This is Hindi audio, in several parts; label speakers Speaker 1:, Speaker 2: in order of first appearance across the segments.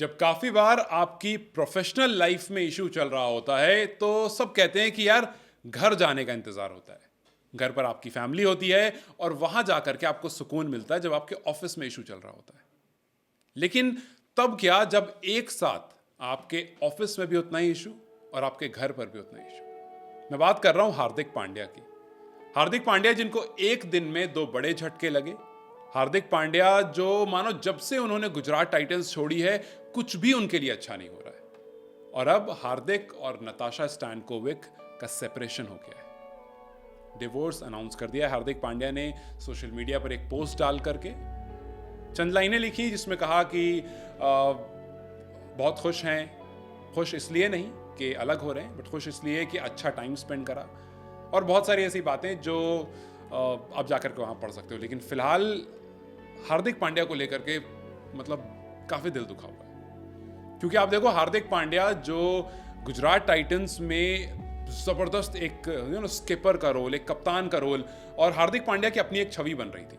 Speaker 1: जब काफ़ी बार आपकी प्रोफेशनल लाइफ में इशू चल रहा होता है तो सब कहते हैं कि यार घर जाने का इंतज़ार होता है। घर पर आपकी फैमिली होती है और वहाँ जा कर के आपको सुकून मिलता है जब आपके ऑफिस में इशू चल रहा होता है। लेकिन तब क्या जब एक साथ आपके ऑफिस में भी उतना ही इशू और आपके घर पर भी उतना ही इशू। मैं बात कर रहा हूँ हार्दिक पांड्या की। हार्दिक पांड्या जिनको एक दिन में दो बड़े झटके लगे। हार्दिक पांड्या जो मानो जब से उन्होंने गुजरात टाइटंस छोड़ी है कुछ भी उनके लिए अच्छा नहीं हो रहा है। और अब हार्दिक और नताशा स्टैनकोविक का सेपरेशन हो गया है। डिवोर्स अनाउंस कर दिया है हार्दिक पांड्या ने सोशल मीडिया पर एक पोस्ट डाल करके। चंद लाइनें लिखी जिसमें कहा कि बहुत खुश हैं। खुश इसलिए नहीं कि अलग हो रहे हैं, बट खुश इसलिए कि अच्छा टाइम स्पेंड करा। और बहुत सारी ऐसी बातें जो अब जाकर के वहाँ पढ़ सकते हो। लेकिन फिलहाल हार्दिक पांड्या को लेकर के मतलब काफ़ी दिल दुखा हुआ है। क्योंकि आप देखो हार्दिक पांड्या जो गुजरात टाइटंस में ज़बरदस्त एक स्किपर का रोल, एक कप्तान का रोल, और हार्दिक पांड्या की अपनी एक छवि बन रही थी।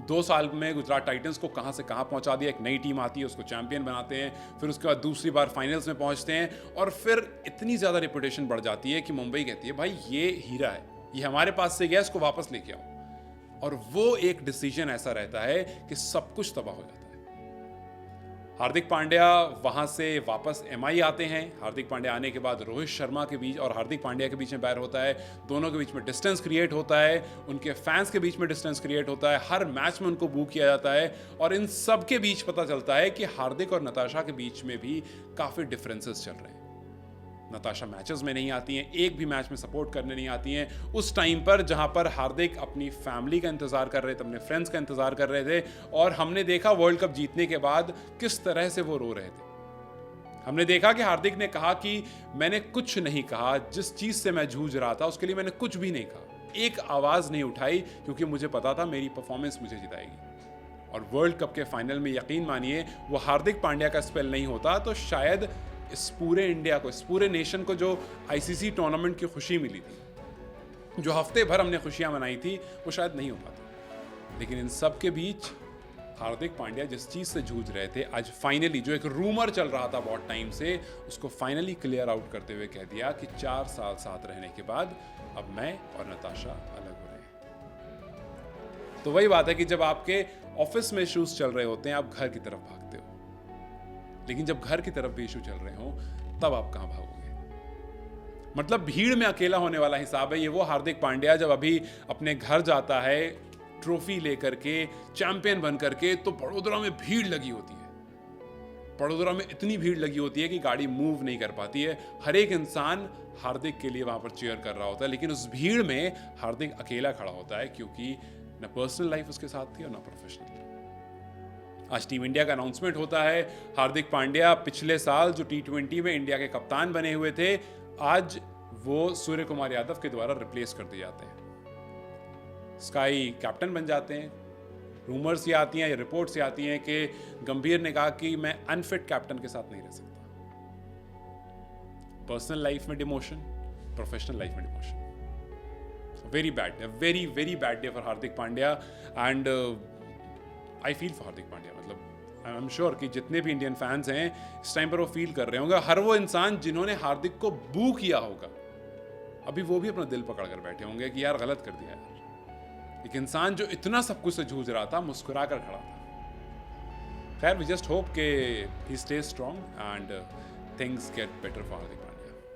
Speaker 1: 2 साल में गुजरात टाइटंस को कहाँ से कहाँ पहुँचा दिया। एक नई टीम आती है, उसको चैंपियन बनाते हैं, फिर उसके बाद दूसरी बार फाइनल्स में पहुँचते हैं और फिर इतनी ज़्यादा रेपुटेशन बढ़ जाती है कि मुंबई कहती है भाई ये हीरा है, ये हमारे पास से गया, इसको वापस लेके आओ। और वो एक डिसीजन ऐसा रहता है कि सब कुछ तबाह हो जाता है। हार्दिक पांड्या वहां से वापस एमआई आते हैं। हार्दिक पांड्या आने के बाद रोहित शर्मा के बीच और हार्दिक पांड्या के बीच में बैर होता है। दोनों के बीच में डिस्टेंस क्रिएट होता है, उनके फैंस के बीच में डिस्टेंस क्रिएट होता है, हर मैच में उनको बू किया जाता है। और इन सब के बीच पता चलता है कि हार्दिक और नताशा के बीच में भी काफ़ी डिफरेंसेस चल रहे हैं। नताशा मैचेस में नहीं आती हैं, एक भी मैच में सपोर्ट करने नहीं आती हैं उस टाइम पर जहां पर हार्दिक अपनी फैमिली का इंतज़ार कर रहे थे, अपने फ्रेंड्स का इंतज़ार कर रहे थे। और हमने देखा वर्ल्ड कप जीतने के बाद किस तरह से वो रो रहे थे। हमने देखा कि हार्दिक ने कहा कि मैंने कुछ नहीं कहा, जिस चीज़ से मैं जूझ रहा था उसके लिए मैंने कुछ भी नहीं कहा, एक आवाज़ नहीं उठाई, क्योंकि मुझे पता था मेरी परफॉर्मेंस मुझे जिताएगी। और वर्ल्ड कप के फाइनल में यकीन मानिए वो हार्दिक पांड्या का स्पेल नहीं होता तो शायद इस पूरे इंडिया को, इस पूरे नेशन को जो आईसीसी टूर्नामेंट की खुशी मिली थी, जो हफ्ते भर हमने खुशियां मनाई थी, वो शायद नहीं हो पाती। लेकिन इन सब के बीच हार्दिक पांड्या जिस चीज़ से जूझ रहे थे, आज फाइनली जो एक रूमर चल रहा था बहुत टाइम से, उसको फाइनली क्लियर आउट करते हुए कह दिया कि 4 साल साथ रहने के बाद अब मैं और नताशा अलग हो रहे हैं। तो वही बात है कि जब आपके ऑफिस में इश्यूज चल रहे होते हैं आप घर की तरफ भागते हो, लेकिन जब घर की तरफ भी इशू चल रहे हो तब आप कहां भागोगे। मतलब भीड़ में अकेला होने वाला हिसाब है ये। वो हार्दिक पांड्या जब अभी अपने घर जाता है ट्रॉफी लेकर के, चैंपियन बन करके, तो बड़ोदरा में भीड़ लगी होती है। बड़ोदरा में इतनी भीड़ लगी होती है कि गाड़ी मूव नहीं कर पाती है। हर एक इंसान हार्दिक के लिए वहां पर चीयर कर रहा होता है, लेकिन उस भीड़ में हार्दिक अकेला खड़ा होता है, क्योंकि न पर्सनल लाइफ उसके साथ थी और न प्रोफेशनल। आज टीम इंडिया का अनाउंसमेंट होता है। हार्दिक पांड्या पिछले साल जो T20 में इंडिया के कप्तान बने हुए थे, आज वो सूर्य कुमार यादव के द्वारा रिप्लेस कर दिए जाते हैं, स्काई कैप्टन बन जाते हैं। रूमर्स ये आती हैं या रिपोर्ट्स ये आती हैं कि गंभीर ने कहा कि मैं अनफिट कैप्टन के साथ नहीं रह सकता। पर्सनल लाइफ में डिमोशन, प्रोफेशनल लाइफ में demotion. Very bad, very very bad day for Hardik Pandya. And I feel for Hardik Pandya. मतलब आई एम श्योर कि जितने भी इंडियन फैंस हैं इस टाइम पर वो फील कर रहे होंगे। हर वो इंसान जिन्होंने हार्दिक को बू किया होगा, अभी वो भी अपना दिल पकड़ कर बैठे होंगे कि यार गलत कर दिया यार। एक इंसान जो इतना सब कुछ से जूझ रहा था, मुस्कुरा कर खड़ा था। खैर वी जस्ट होप के he stay strong and things get better for Hardik Pandya.